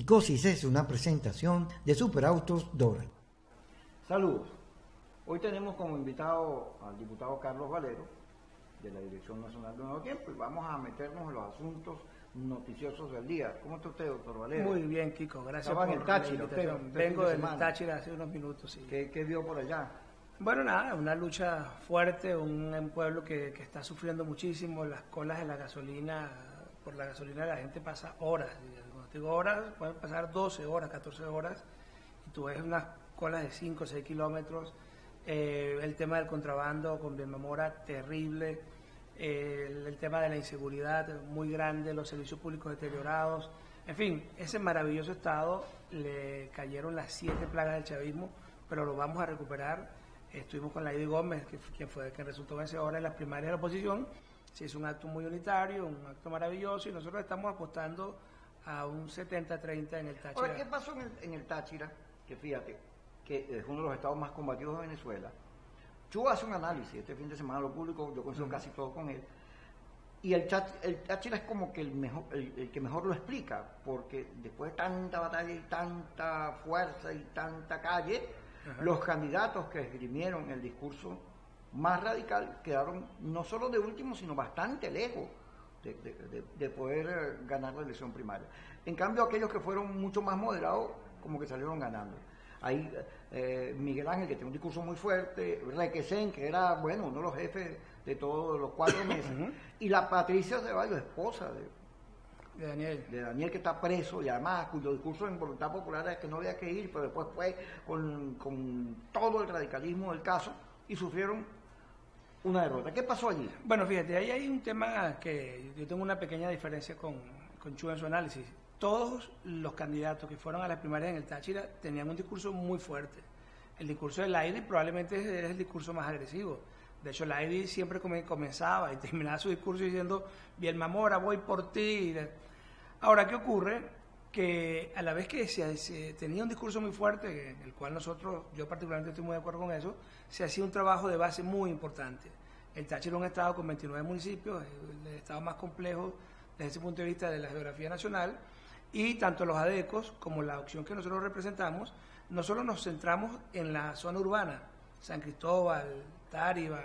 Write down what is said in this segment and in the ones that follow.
Psicosis es una presentación de Superautos Dora. Saludos. Hoy tenemos como invitado al diputado Carlos Valero, de la Dirección Nacional de Nuevo Tiempo, y vamos a meternos en los asuntos noticiosos del día. ¿Cómo está usted, doctor Valero? Muy bien, Kiko, gracias Estaba por en el Táchira, la invitación. usted Vengo fin de del semana. Táchira hace unos minutos, sí. ¿Qué vio por allá? Bueno, nada, una lucha fuerte, un pueblo que está sufriendo muchísimo, las colas de la gasolina, por la gasolina la gente pasa horas, cuando digo horas, pueden pasar 12 horas, 14 horas, y tú ves unas colas de 5 o 6 kilómetros, el tema del contrabando con Vilma Mora, terrible, el tema de la inseguridad muy grande, los servicios públicos deteriorados, en fin, ese maravilloso estado le cayeron las 7 plagas del chavismo, pero lo vamos a recuperar. Estuvimos con Lady Gómez, quien resultó vencedora en las primarias de la oposición. Se hizo un acto muy unitario, un acto maravilloso, y nosotros estamos apostando a un 70-30 en el Táchira. Ahora, ¿qué pasó en el Táchira? Que fíjate, que es uno de los estados más combatidos de Venezuela. Yo hace un análisis, este fin de semana lo público, yo consigo casi todo con él, y el Táchira es como que el que mejor lo explica, porque después de tanta batalla y tanta fuerza y tanta calle, los candidatos que esgrimieron el discurso más radical quedaron no solo de último, sino bastante lejos de poder ganar la elección primaria. En cambio, aquellos que fueron mucho más moderados, como que salieron ganando. Ahí Miguel Ángel, que tiene un discurso muy fuerte, Requesén, que era, bueno, uno de los jefes de todos los 4 meses, y la Patricia Ceballos, esposa de Daniel, que está preso, y además cuyo discurso en Voluntad Popular es que no había que ir, pero después fue con todo el radicalismo del caso y sufrieron una derrota. ¿Qué pasó allí? Bueno, fíjate, ahí hay un tema que yo tengo una pequeña diferencia con Chu en su análisis. Todos los candidatos que fueron a las primarias en el Táchira tenían un discurso muy fuerte. El discurso de Lady probablemente es el discurso más agresivo. De hecho, Lady siempre comenzaba y terminaba su discurso diciendo: Vilma Mora, voy por ti. Ahora, ¿qué ocurre? Que a la vez que se tenía un discurso muy fuerte, en el cual yo particularmente estoy muy de acuerdo con eso, se hacía un trabajo de base muy importante. El Táchira es un estado con 29 municipios, el estado más complejo desde ese punto de vista de la geografía nacional, y tanto los ADECOS como la opción que nosotros representamos, no solo nos centramos en la zona urbana, San Cristóbal, Táriba,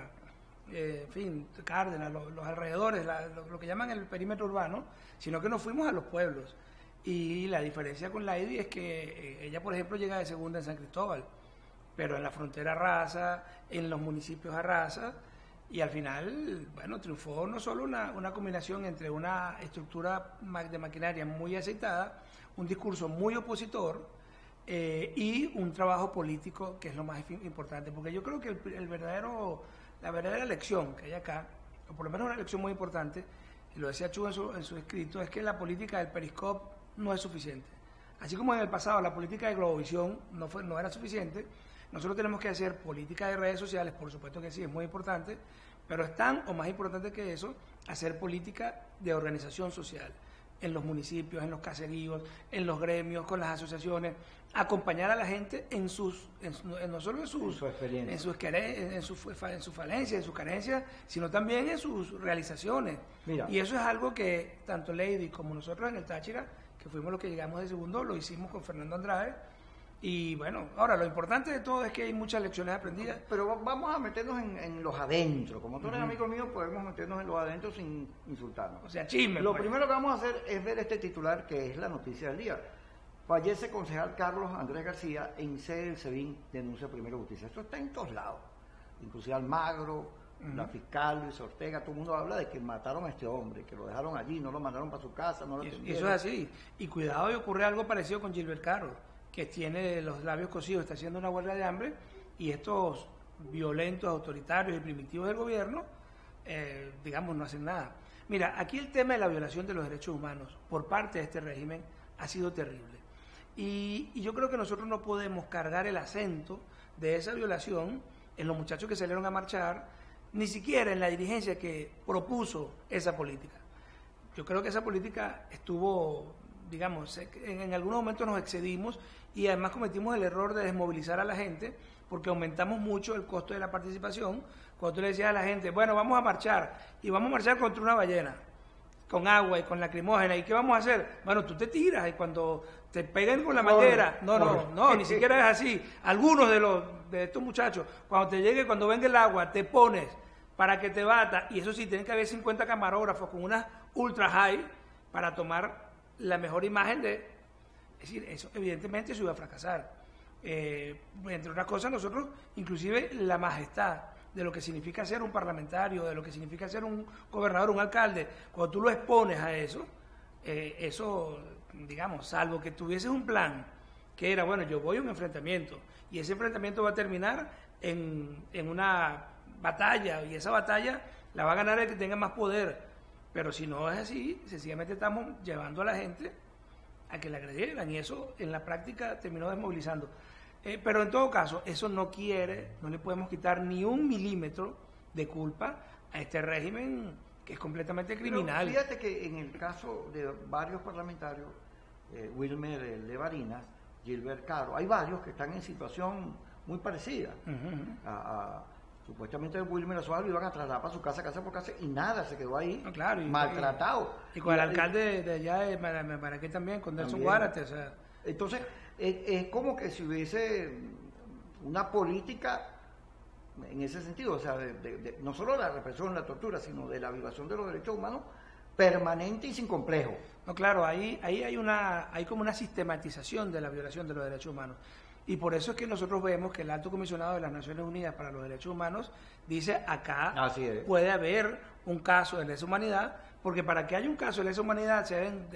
en fin, Cárdenas, los alrededores, lo que llaman el perímetro urbano, sino que nos fuimos a los pueblos. Y la diferencia con Lady es que ella, por ejemplo, llega de segunda en San Cristóbal, pero en la frontera arrasa, en los municipios arrasa, y al final, bueno, triunfó no solo una combinación entre una estructura de maquinaria muy aceitada, un discurso muy opositor, y un trabajo político que es lo más importante, porque yo creo que la verdadera lección que hay acá, o por lo menos una lección muy importante, y lo decía Chu en su escrito, es que la política del Periscope no es suficiente. Así como en el pasado la política de Globovisión no era suficiente, nosotros tenemos que hacer política de redes sociales, por supuesto que sí, es muy importante, pero es tan o más importante que eso, hacer política de organización social, en los municipios, en los caseríos, en los gremios, con las asociaciones, acompañar a la gente no solo en sus falencias, en sus carencias, sino también en sus realizaciones. Mira. Y eso es algo que tanto Lady como nosotros en el Táchira, que fuimos los que llegamos de segundo, lo hicimos con Fernando Andrade. Y bueno, ahora lo importante de todo es que hay muchas lecciones aprendidas. Pero vamos a meternos en los adentros. Como tú eres amigo mío, podemos meternos en los adentros sin insultarnos. O sea, chisme. Lo primero que vamos a hacer es ver este titular, que es la noticia del día. Fallece concejal Carlos Andrés García en sede del SEBIN, denuncia Primero Justicia. Esto está en todos lados. Inclusive Almagro, la fiscal Luis Ortega, todo el mundo habla de que mataron a este hombre, que lo dejaron allí, no lo mandaron para su casa, no lo atendieron. Eso es así. Y cuidado, y ocurre algo parecido con Gilbert Carro, que tiene los labios cosidos, está haciendo una huelga de hambre, y estos violentos, autoritarios y primitivos del gobierno, digamos, no hacen nada. Mira, aquí el tema de la violación de los derechos humanos por parte de este régimen ha sido terrible. Y yo creo que nosotros no podemos cargar el acento de esa violación en los muchachos que salieron a marchar, ni siquiera en la dirigencia que propuso esa política. Yo creo que esa política estuvo, digamos, en algunos momentos nos excedimos y además cometimos el error de desmovilizar a la gente porque aumentamos mucho el costo de la participación. Cuando tú le decías a la gente, bueno, vamos a marchar y vamos a marchar contra una ballena. con agua y con lacrimógena. ¿Y qué vamos a hacer? Bueno, tú te tiras y cuando te peguen con la manguera, no, ni siquiera es así. Algunos de estos muchachos, cuando venga el agua, te pones para que te bata, y eso sí, tienen que haber 50 camarógrafos con unas ultra high para tomar la mejor imagen es decir, eso evidentemente eso iba a fracasar. Entre otras cosas, nosotros, inclusive la majestad de lo que significa ser un parlamentario, de lo que significa ser un gobernador, un alcalde, cuando tú lo expones a eso, digamos, salvo que tuvieses un plan que era, bueno, yo voy a un enfrentamiento y ese enfrentamiento va a terminar en una batalla, y esa batalla la va a ganar el que tenga más poder, pero si no es así, sencillamente estamos llevando a la gente a que la agredieran, y eso en la práctica terminó desmovilizando. Pero en todo caso, eso no le podemos quitar ni un milímetro de culpa a este régimen que es completamente criminal. Pero fíjate que en el caso de varios parlamentarios, Wilmer Levarinas, Gilbert Caro, hay varios que están en situación muy parecida. Supuestamente Wilmer Azual lo iban a trasladar para su casa por casa, y nada, se quedó ahí, no, claro, maltratado. Y con el alcalde de allá de Maraquí también, con Nelson Guárate. O sea. Entonces, es como que si hubiese una política en ese sentido, o sea, no solo de la represión, la tortura, sino de la violación de los derechos humanos permanente y sin complejo. No, claro, ahí hay como una sistematización de la violación de los derechos humanos. Y por eso es que nosotros vemos que el Alto Comisionado de las Naciones Unidas para los Derechos Humanos dice acá puede haber un caso de lesa humanidad, porque para que haya un caso de lesa humanidad se deben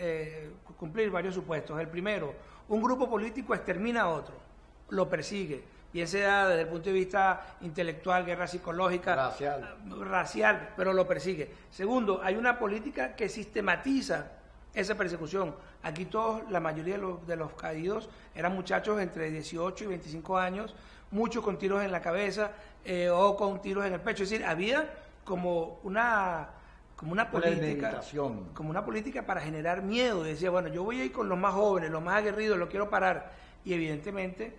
cumplir varios supuestos. El primero, un grupo político extermina a otro, lo persigue, bien sea desde el punto de vista intelectual, guerra psicológica, racial, pero lo persigue. Segundo, hay una política que sistematiza esa persecución. Aquí la mayoría de los caídos eran muchachos entre 18 y 25 años, muchos con tiros en la cabeza o con tiros en el pecho. Es decir, había como una política para generar miedo. Decía, bueno, yo voy a ir con los más jóvenes, los más aguerridos, los quiero parar. Y evidentemente,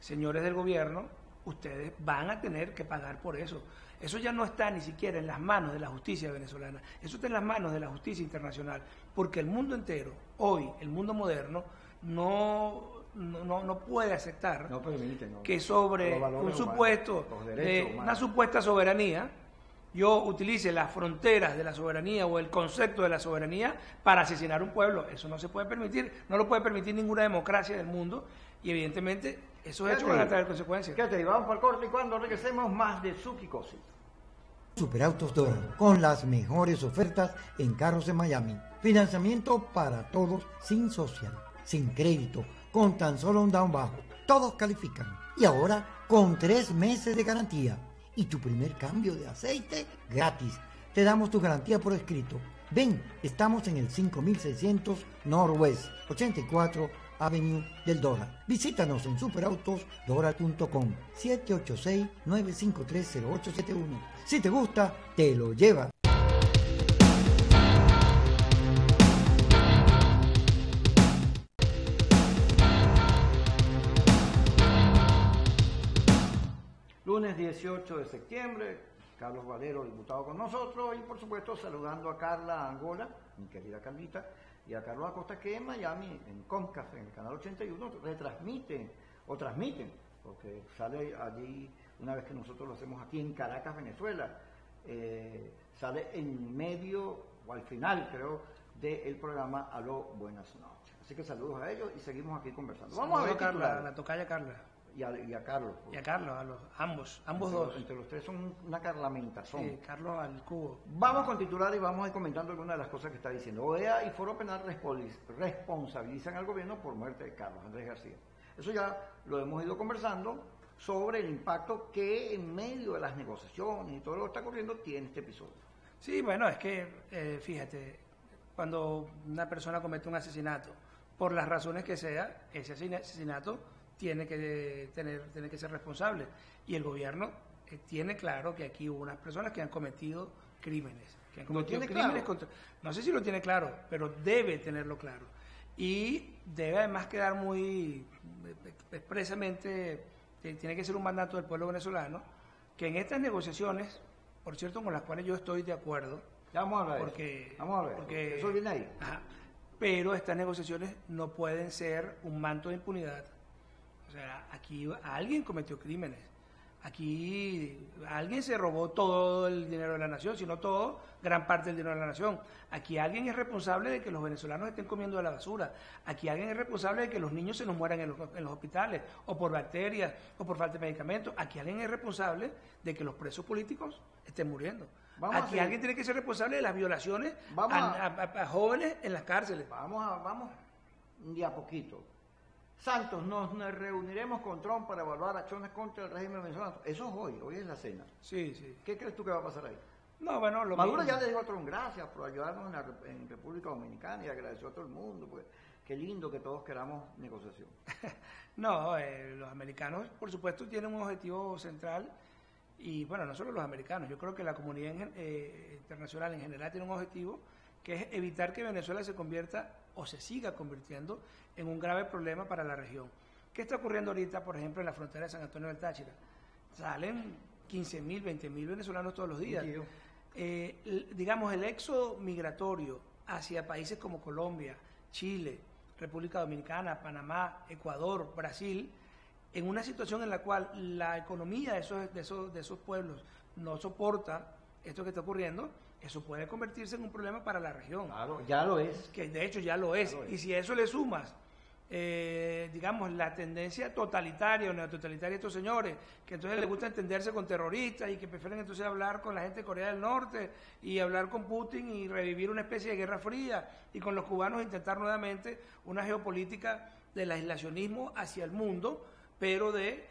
señores del gobierno, ustedes van a tener que pagar por eso. Eso ya no está ni siquiera en las manos de la justicia venezolana, eso está en las manos de la justicia internacional, porque el mundo entero, hoy, el mundo moderno, no puede aceptar que sobre un supuesto una supuesta soberanía, yo utilice las fronteras de la soberanía o el concepto de la soberanía para asesinar un pueblo. Eso no se puede permitir, no lo puede permitir ninguna democracia del mundo, y evidentemente esos hechos van a traer consecuencias. Quédate, vamos para el corte, y cuando regresemos más de Suki Cosi. Superautos Dora, con las mejores ofertas en carros en Miami. Financiamiento para todos, sin social, sin crédito, con tan solo un down bajo. Todos califican. Y ahora con 3 meses de garantía. Y tu primer cambio de aceite gratis. Te damos tu garantía por escrito. Ven, estamos en el 5600 Northwest 84 Avenue del Dora. Visítanos en superautosdora.com 786-953-0871. Si te gusta, te lo llevas. Lunes 18 de septiembre, Carlos Valero, diputado con nosotros, y por supuesto saludando a Carla Angola, mi querida Carlita, y a Carlos Acosta, que en Miami, en Comcast, en el canal 81, transmiten, porque sale allí, una vez que nosotros lo hacemos aquí en Caracas, Venezuela, sale en medio, o al final, creo, del programa Aló, buenas noches. Así que saludos a ellos y seguimos aquí conversando. Vamos a ver, Carla, la tocaya Carla. Y a Carlos. Y a Carlos, ambos dos. Entre los tres son una carlamentación. Sí, Carlos al cubo. Vamos con titular y vamos a ir comentando algunas de las cosas que está diciendo. OEA y Foro Penal responsabilizan al gobierno por muerte de Carlos Andrés García. Eso ya lo hemos ido conversando sobre el impacto que en medio de las negociaciones y todo lo que está ocurriendo tiene este episodio. Sí, bueno, es que, fíjate, cuando una persona comete un asesinato, por las razones que sea, ese asesinato tiene que ser responsable, y el gobierno tiene claro que aquí hubo unas personas que han cometido crímenes, contra, no sé si lo tiene claro, pero debe tenerlo claro, y debe además quedar muy expresamente, tiene que ser un mandato del pueblo venezolano, que en estas negociaciones, por cierto, con las cuales yo estoy de acuerdo, Ya vamos a hablar de porque, eso. Vamos a ver. porque, eso viene ahí. Ajá, pero estas negociaciones no pueden ser un manto de impunidad. O sea, aquí alguien cometió crímenes. Aquí alguien se robó todo el dinero de la nación, si no todo, gran parte del dinero de la nación. Aquí alguien es responsable de que los venezolanos estén comiendo de la basura. Aquí alguien es responsable de que los niños se nos mueran en los hospitales, o por bacterias, o por falta de medicamentos. Aquí alguien es responsable de que los presos políticos estén muriendo. Aquí alguien tiene que ser responsable de las violaciones a jóvenes en las cárceles. Vamos de a poquito. Santos, nos reuniremos con Trump para evaluar acciones contra el régimen venezolano. Eso es hoy es la cena. Sí, sí. ¿Qué crees tú que va a pasar ahí? No, bueno, Maduro ya le dijo a Trump gracias por ayudarnos en República Dominicana y agradeció a todo el mundo, pues qué lindo que todos queramos negociación. No, los americanos, por supuesto, tienen un objetivo central y, bueno, no solo los americanos, yo creo que la comunidad internacional en general tiene un objetivo que es evitar que Venezuela se convierta o se siga convirtiendo en un grave problema para la región. ¿Qué está ocurriendo ahorita, por ejemplo, en la frontera de San Antonio del Táchira? Salen 15.000, 20.000 venezolanos todos los días. Digamos, el éxodo migratorio hacia países como Colombia, Chile, República Dominicana, Panamá, Ecuador, Brasil, en una situación en la cual la economía de esos pueblos no soporta esto que está ocurriendo, eso puede convertirse en un problema para la región. Claro, ya lo es. Que de hecho ya lo es. Y si a eso le sumas, digamos, la tendencia totalitaria o neototalitaria de estos señores, que entonces les gusta entenderse con terroristas y que prefieren entonces hablar con la gente de Corea del Norte y hablar con Putin y revivir una especie de guerra fría, y con los cubanos intentar nuevamente una geopolítica del aislacionismo hacia el mundo, pero de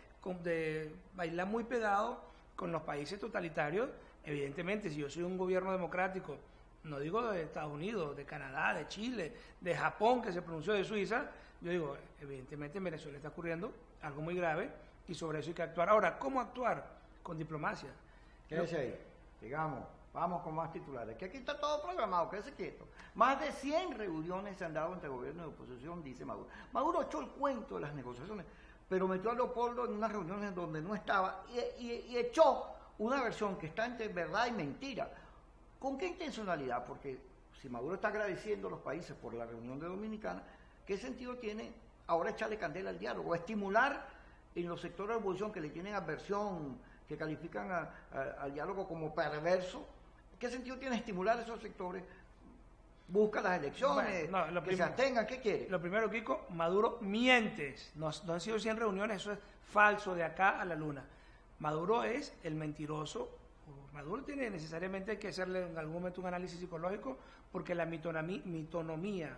bailar muy pegado con los países totalitarios. Evidentemente, si yo soy un gobierno democrático, no digo de Estados Unidos, de Canadá, de Chile, de Japón, que se pronunció, de Suiza, yo digo, evidentemente en Venezuela está ocurriendo algo muy grave y sobre eso hay que actuar. Ahora, ¿cómo actuar? Con diplomacia. Quédese ahí, digamos, vamos con más titulares, que aquí está todo programado, quédese quieto. Más de 100 reuniones se han dado entre gobierno y oposición, dice Maduro. Maduro echó el cuento de las negociaciones, pero metió a Leopoldo en unas reuniones donde no estaba y echó una versión que está entre verdad y mentira. ¿Con qué intencionalidad? Porque si Maduro está agradeciendo a los países por la reunión de Dominicana, ¿qué sentido tiene ahora echarle candela al diálogo? Estimular en los sectores de la oposición que le tienen aversión, que califican al diálogo como perverso. ¿Qué sentido tiene estimular esos sectores? Busca las elecciones, que se abstengan, ¿qué quiere? Lo primero, Kiko, Maduro mientes. No han sido 100 reuniones, eso es falso de acá a la luna. Maduro es el mentiroso. Maduro tiene necesariamente que hacerle en algún momento un análisis psicológico, porque la mitomanía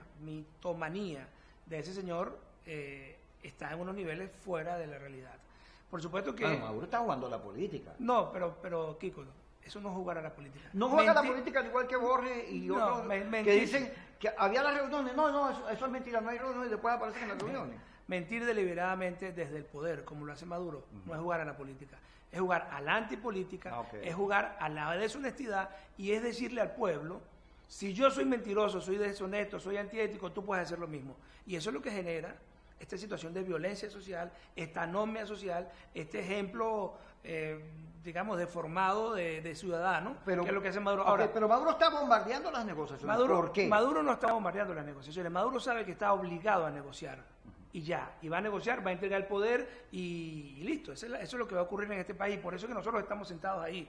de ese señor está en unos niveles fuera de la realidad. Por supuesto que... Bueno, Maduro está jugando a la política. No, pero Kiko, eso no es jugar a la política. No juega a la política al igual que Borges y otros que dicen que había las reuniones. No, eso es mentira, no hay reuniones y después aparecen en las reuniones. Mentir deliberadamente desde el poder, como lo hace Maduro, no es jugar a la política. Es jugar a la antipolítica, es jugar a la deshonestidad y es decirle al pueblo, si yo soy mentiroso, soy deshonesto, soy antiético, tú puedes hacer lo mismo. Y eso es lo que genera esta situación de violencia social, esta anomia social, este ejemplo, digamos, deformado de ciudadano, que es lo que hace Maduro. Ahora, pero Maduro está bombardeando las negociaciones. ¿Por qué? Maduro no está bombardeando las negociaciones. Maduro sabe que está obligado a negociar. Y ya, y va a negociar, va a entregar el poder y listo. Eso es lo que va a ocurrir en este país. Por eso es que nosotros estamos sentados ahí.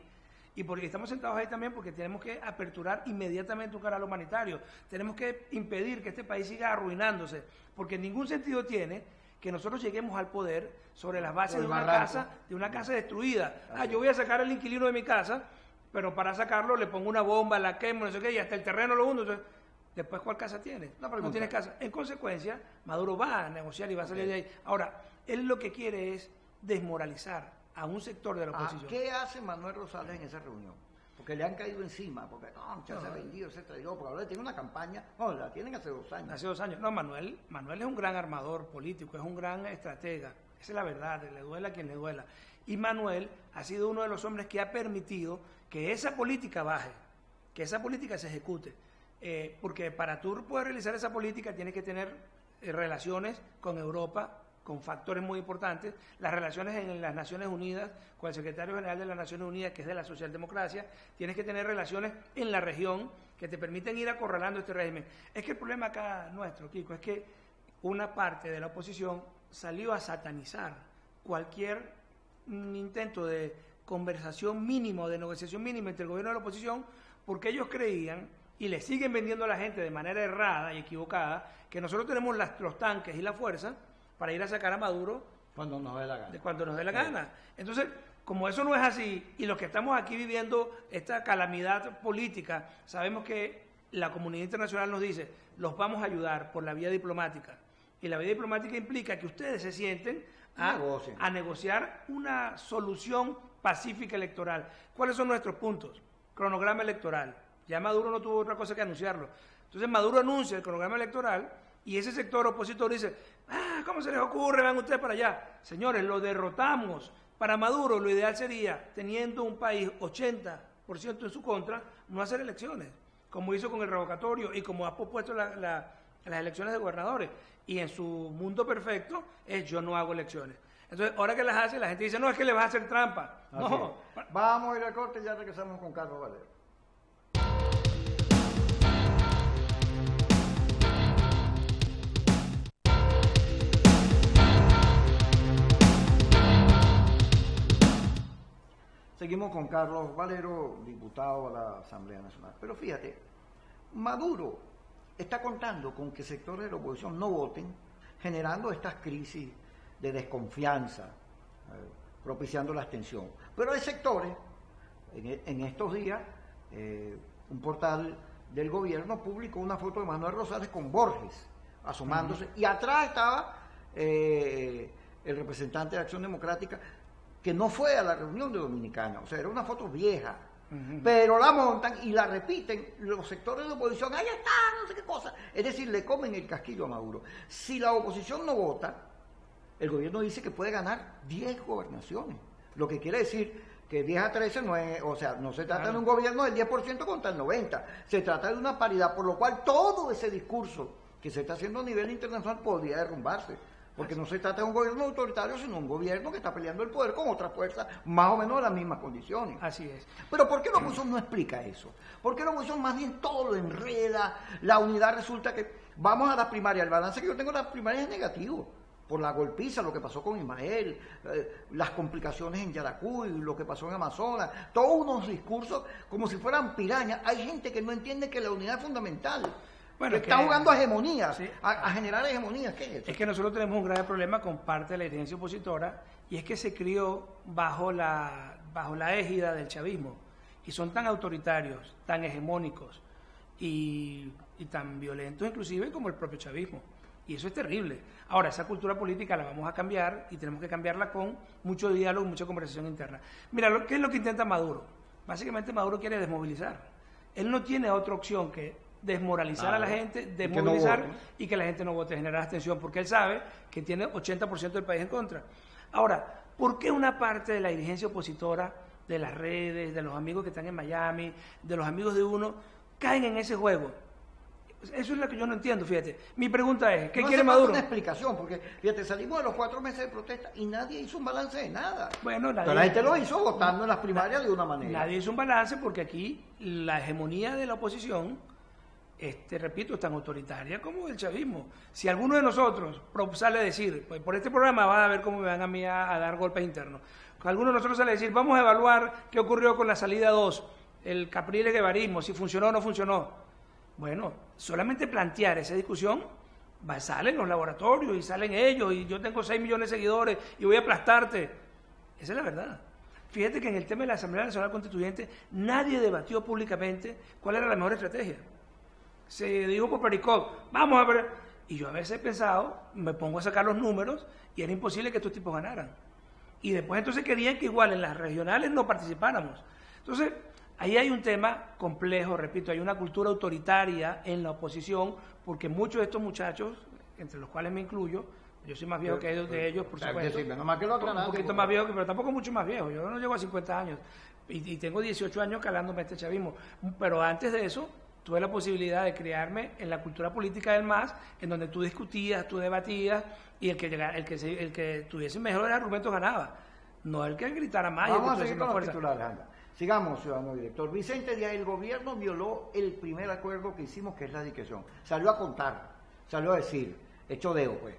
Y porque estamos sentados ahí también porque tenemos que aperturar inmediatamente un canal humanitario. Tenemos que impedir que este país siga arruinándose. Porque en ningún sentido tiene que nosotros lleguemos al poder sobre las bases de una casa destruida. Yo voy a sacar al inquilino de mi casa, pero para sacarlo le pongo una bomba, la quemo, no sé qué, y hasta el terreno lo hundo. Entonces, después, ¿cuál casa tiene? No tienes casa. En consecuencia, Maduro va a negociar y va a salir de ahí. Ahora, él lo que quiere es desmoralizar a un sector de la oposición. ¿Qué hace Manuel Rosales en esa reunión? Porque le han caído encima, porque se ha vendido, se traidó, porque ahora tiene una campaña, la tienen hace 2 años. Hace 2 años. No, Manuel es un gran armador político, es un gran estratega. Esa es la verdad, le duela a quien le duela. Y Manuel ha sido uno de los hombres que ha permitido que esa política baje, que esa política se ejecute. Porque para tú poder realizar esa política tienes que tener relaciones con Europa, con factores muy importantes, las relaciones en las Naciones Unidas, con el secretario general de las Naciones Unidas, que es de la socialdemocracia, tienes que tener relaciones en la región que te permiten ir acorralando este régimen. Es que el problema acá nuestro, Kiko, es que una parte de la oposición salió a satanizar cualquier intento de conversación mínima o de negociación mínima entre el gobierno y la oposición, porque ellos creían, y le siguen vendiendo a la gente de manera errada y equivocada, que nosotros tenemos los tanques y la fuerza para ir a sacar a Maduro cuando nos dé la gana. Cuando nos dé la gana. Entonces, como eso no es así, y los que estamos aquí viviendo esta calamidad política, sabemos que la comunidad internacional nos dice, los vamos a ayudar por la vía diplomática. Y la vía diplomática implica que ustedes se sienten a negociar una solución pacífica electoral. ¿Cuáles son nuestros puntos? Cronograma electoral. Ya Maduro no tuvo otra cosa que anunciarlo. Entonces Maduro anuncia el cronograma electoral y ese sector opositor dice, ¿cómo se les ocurre? Van ustedes para allá. Señores, lo derrotamos. Para Maduro lo ideal sería, teniendo un país 80% en su contra, no hacer elecciones, como hizo con el revocatorio y como ha propuesto las elecciones de gobernadores. Y en su mundo perfecto es yo no hago elecciones. Entonces, ahora que las hace, la gente dice, no, es que le vas a hacer trampa. No. Vamos a ir al corte y ya regresamos con Carlos Valero. Seguimos con Carlos Valero, diputado a la Asamblea Nacional. Pero fíjate, Maduro está contando con que sectores de la oposición no voten, generando estas crisis de desconfianza, propiciando la abstención. Pero hay sectores, en estos días, un portal del gobierno publicó una foto de Manuel Rosales con Borges asomándose, y atrás estaba el representante de Acción Democrática, que no fue a la reunión de Dominicana, o sea, era una foto vieja, pero la montan y la repiten los sectores de oposición, ahí está, no sé qué cosa, es decir, le comen el casquillo a Maduro. Si la oposición no vota, el gobierno dice que puede ganar 10 gobernaciones, lo que quiere decir que 10 a 13 no es, o sea, no se trata de un gobierno del 10% contra el 90%, se trata de una paridad, por lo cual todo ese discurso que se está haciendo a nivel internacional podría derrumbarse. Porque no se trata de un gobierno autoritario, sino un gobierno que está peleando el poder con otras fuerzas más o menos de las mismas condiciones. Así es. Pero ¿por qué la oposición no explica eso? ¿Por qué la oposición más bien todo lo enreda? La unidad resulta que vamos a la primaria. El balance que yo tengo de las primarias es negativo. Por la golpiza, lo que pasó con Ismael, las complicaciones en Yaracuy, lo que pasó en Amazonas, todos unos discursos como si fueran pirañas. Hay gente que no entiende que la unidad es fundamental. Bueno, que está jugando a hegemonías, sí, a generar hegemonías. ¿Qué es eso? Es que nosotros tenemos un grave problema con parte de la dirigencia opositora, y es que se crió bajo la égida del chavismo, y son tan autoritarios, tan hegemónicos y tan violentos inclusive como el propio chavismo, y eso es terrible. Ahora, esa cultura política la vamos a cambiar, y tenemos que cambiarla con mucho diálogo, mucha conversación interna. Mira, ¿qué es lo que intenta Maduro? Básicamente Maduro quiere desmovilizar. Él no tiene otra opción que desmoralizar a la gente, desmovilizar y que la gente no vote, generar abstención, porque él sabe que tiene 80% del país en contra. Ahora, ¿por qué una parte de la dirigencia opositora, de las redes, de los amigos que están en Miami, de los amigos de uno, caen en ese juego? Eso es lo que yo no entiendo, fíjate. Mi pregunta es, ¿qué quiere Maduro? Una explicación, porque fíjate, salimos de los 4 meses de protesta y nadie hizo un balance de nada. Bueno, pero la gente lo hizo votando en las primarias de una manera. Nadie hizo un balance porque aquí la hegemonía de la oposición, repito, es tan autoritaria como el chavismo. Si alguno de nosotros sale a decir, pues por este programa van a ver cómo me van a mí a dar golpes internos, alguno de nosotros sale a decir, vamos a evaluar qué ocurrió con la salida 2, el Capriles guevarismo, si funcionó o no funcionó. Bueno, solamente plantear esa discusión, salen los laboratorios y salen ellos, y yo tengo 6 millones de seguidores y voy a aplastarte. Esa es la verdad. Fíjate que en el tema de la Asamblea Nacional Constituyente nadie debatió públicamente cuál era la mejor estrategia. Se dijo por Pericop, vamos a ver, y yo a veces he pensado, me pongo a sacar los números y era imposible que estos tipos ganaran. Y después entonces querían que igual en las regionales no participáramos. Entonces, ahí hay un tema complejo, repito, hay una cultura autoritaria en la oposición, porque muchos de estos muchachos, entre los cuales me incluyo, yo soy más viejo que ellos, por supuesto, un poquito más viejo, pero tampoco mucho más viejo, yo no llego a 50 años, y tengo 18 años calándome este chavismo, pero antes de eso, tuve la posibilidad de criarme en la cultura política del MAS, en donde tú discutías, tú debatías, y el que tuviese mejores argumentos ganaba, no el que gritara más. Vamos a seguir con los titulares, anda. Sigamos, ciudadano director. Vicente Díaz, el gobierno violó el primer acuerdo que hicimos, que es la discreción. Salió a contar, salió a decir, hecho dedo, pues.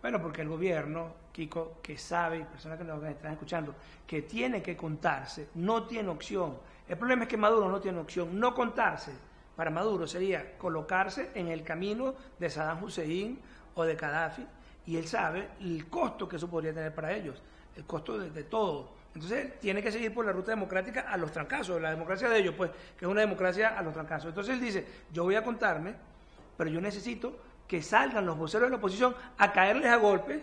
Bueno, porque el gobierno, Kiko, que sabe, y personas que nos están escuchando, que tiene que contarse, no tiene opción. El problema es que Maduro no tiene opción. No contarse para Maduro sería colocarse en el camino de Saddam Hussein o de Gaddafi, y él sabe el costo que eso podría tener para ellos, el costo de todo. Entonces tiene que seguir por la ruta democrática a los trancazos, la democracia de ellos, pues, que es una democracia a los trancazos. Entonces él dice, yo voy a contarme, pero yo necesito que salgan los voceros de la oposición a caerles a golpes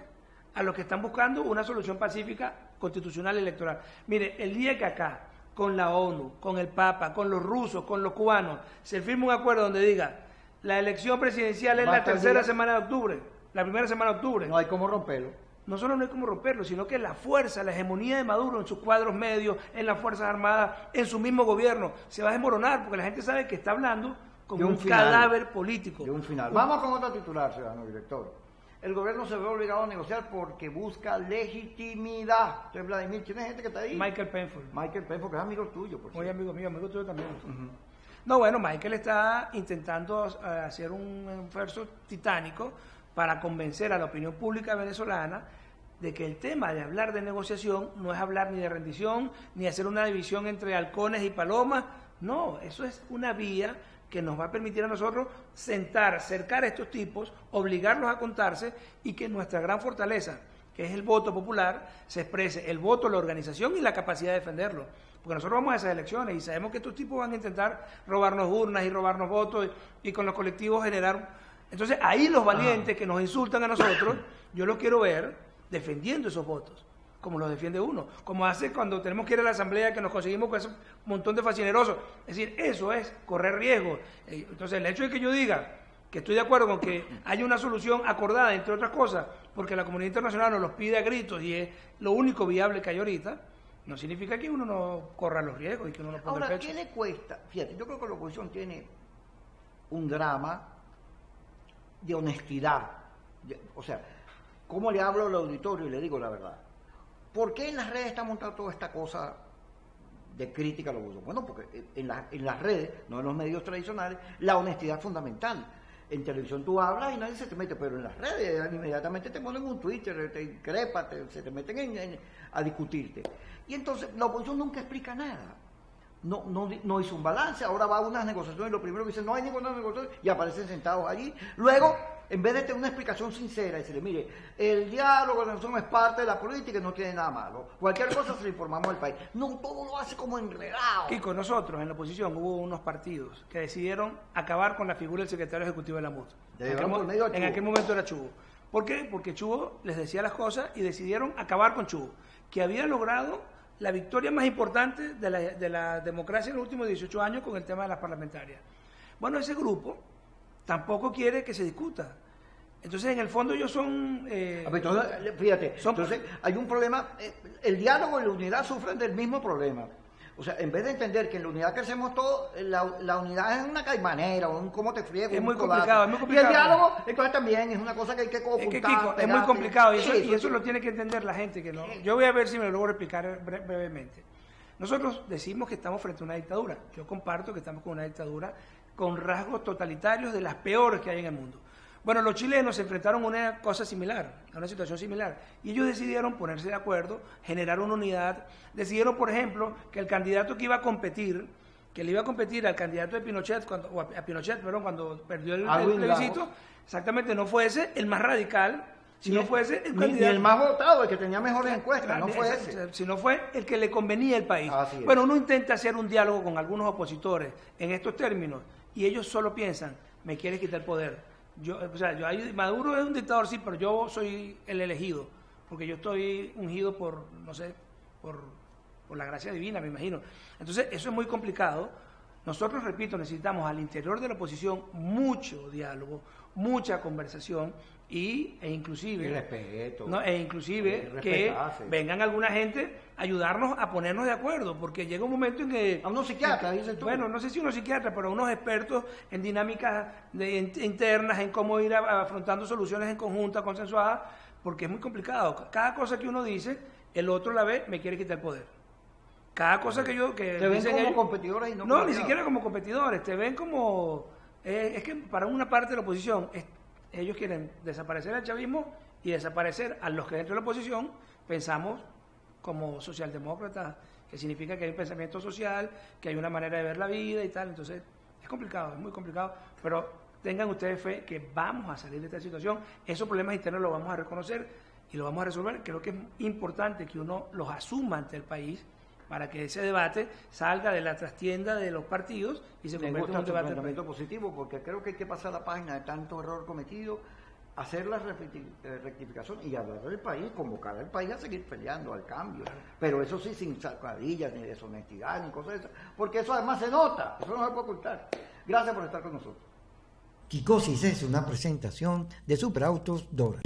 a los que están buscando una solución pacífica, constitucional, electoral. Mire, el día que acá, con la ONU, con el Papa, con los rusos, con los cubanos, se firma un acuerdo donde diga, la elección presidencial es la tercera semana de octubre, la primera semana de octubre. No hay cómo romperlo. No solo no hay cómo romperlo, sino que la fuerza, la hegemonía de Maduro en sus cuadros medios, en las Fuerzas Armadas, en su mismo gobierno, se va a desmoronar, porque la gente sabe que está hablando con un cadáver político. De un final. Vamos con otro titular, ciudadano director. El gobierno se ve obligado a negociar porque busca legitimidad. Entonces, Vladimir, ¿tiene gente que está ahí? Michael Penfold. Michael Penfold, que es amigo tuyo, por Muy cierto. amigo mío, amigo tuyo también. No, bueno, Michael está intentando hacer un esfuerzo titánico para convencer a la opinión pública venezolana de que el tema de hablar de negociación no es hablar ni de rendición, ni hacer una división entre halcones y palomas. No, eso es una vía que nos va a permitir a nosotros cercar a estos tipos, obligarlos a contarse, y que nuestra gran fortaleza, que es el voto popular, se exprese el voto, la organización y la capacidad de defenderlo. Porque nosotros vamos a esas elecciones y sabemos que estos tipos van a intentar robarnos urnas y robarnos votos y con los colectivos generar... Entonces ahí los valientes que nos insultan a nosotros, yo los quiero ver defendiendo esos votos, como los defiende uno, como hace cuando tenemos que ir a la asamblea, que nos conseguimos con ese montón de fascinerosos. Es decir, eso es correr riesgo. Entonces el hecho de que yo diga que estoy de acuerdo con que haya una solución acordada, entre otras cosas, porque la comunidad internacional nos los pide a gritos y es lo único viable que hay ahorita, no significa que uno no corra los riesgos y que uno no ponga el pecho. ¿Qué le cuesta? Fíjate, yo creo que la oposición tiene un drama de honestidad. O sea, ¿cómo le hablo al auditorio y le digo la verdad? ¿Por qué en las redes está montada toda esta cosa de crítica a la oposición? Bueno, porque en las redes, no en los medios tradicionales, la honestidad es fundamental. En televisión tú hablas y nadie se te mete, pero en las redes inmediatamente te ponen un Twitter, te increpan, se te meten a discutirte. Y entonces la oposición nunca explica nada. No hizo un balance, ahora va a unas negociaciones y lo primero que dicen, no hay ninguna negociación, y aparecen sentados allí. Luego, en vez de tener una explicación sincera, decirle, mire, el diálogo, la negociación es parte de la política y no tiene nada malo. Cualquier cosa se le informamos al país. No, todo lo hace como enredado. Kiko, nosotros en la oposición hubo unos partidos que decidieron acabar con la figura del secretario ejecutivo de la MUT. En aquel momento era Chubo. ¿Por qué? Porque Chubo les decía las cosas y decidieron acabar con Chubo, que había logrado la victoria más importante de la democracia en los últimos 18 años con el tema de las parlamentarias. Bueno, ese grupo tampoco quiere que se discuta. Entonces, en el fondo ellos son... fíjate, entonces hay un problema, el diálogo y la unidad sufren del mismo problema. O sea, en vez de entender que en la unidad crecemos todos, la unidad es una caimanera, un cómo te friego. Es muy complicado, es muy complicado. Y el diálogo, entonces también es una cosa que hay que ocultar. Es que, Kiko, es muy complicado y eso lo tiene que entender la gente. Que no. Yo voy a ver si me lo logro explicar brevemente. Nosotros decimos que estamos frente a una dictadura. Yo comparto que estamos con una dictadura con rasgos totalitarios de las peores que hay en el mundo. Bueno, los chilenos se enfrentaron a una cosa similar, a una situación similar, y ellos decidieron ponerse de acuerdo, generar una unidad. Decidieron, por ejemplo, que el candidato que iba a competir, que le iba a competir al candidato de Pinochet, cuando perdió el plebiscito, exactamente, no fuese el más radical, sino fuese el candidato... Ni el más votado, el que tenía mejores encuestas, no fue ese. Sino fue el que le convenía al país. Bueno, uno intenta hacer un diálogo con algunos opositores en estos términos, y ellos solo piensan, me quieres quitar el poder. Maduro es un dictador, sí, pero yo soy el elegido, porque yo estoy ungido por la gracia divina, me imagino. Entonces, eso es muy complicado, Nosotros, repito, necesitamos al interior de la oposición mucho diálogo, mucha conversación e inclusive... Y respeto. ¿no? E inclusive que vengan alguna gente a ayudarnos a ponernos de acuerdo, porque llega un momento en que... A unos psiquiatras, dices tú. Bueno, no sé si unos psiquiatras, pero unos expertos en dinámicas internas, en cómo ir afrontando soluciones en conjunta, consensuadas, porque es muy complicado. Cada cosa que uno dice, el otro la ve, me quiere quitar el poder. Cada cosa que yo... Que te ven como ellos, competidores y no No, como ni siquiera como competidores, te ven como... es que para una parte de la oposición, ellos quieren desaparecer al chavismo y desaparecer a los que dentro de la oposición pensamos como socialdemócratas, que significa que hay un pensamiento social, que hay una manera de ver la vida y tal. Entonces, es complicado, es muy complicado, pero tengan ustedes fe que vamos a salir de esta situación. Esos problemas internos los vamos a reconocer y los vamos a resolver. Creo que es importante que uno los asuma ante el país, para que ese debate salga de la trastienda de los partidos y se convierta en un debate planteamiento positivo, porque creo que hay que pasar la página de tanto error cometido, hacer la rectificación y hablar del país, convocar al país a seguir peleando al cambio, pero eso sí sin sacadillas, ni deshonestidad, ni cosas de esas, porque eso además se nota, eso no se puede ocultar. Gracias por estar con nosotros. Kikosis es una presentación de Superautos Dora.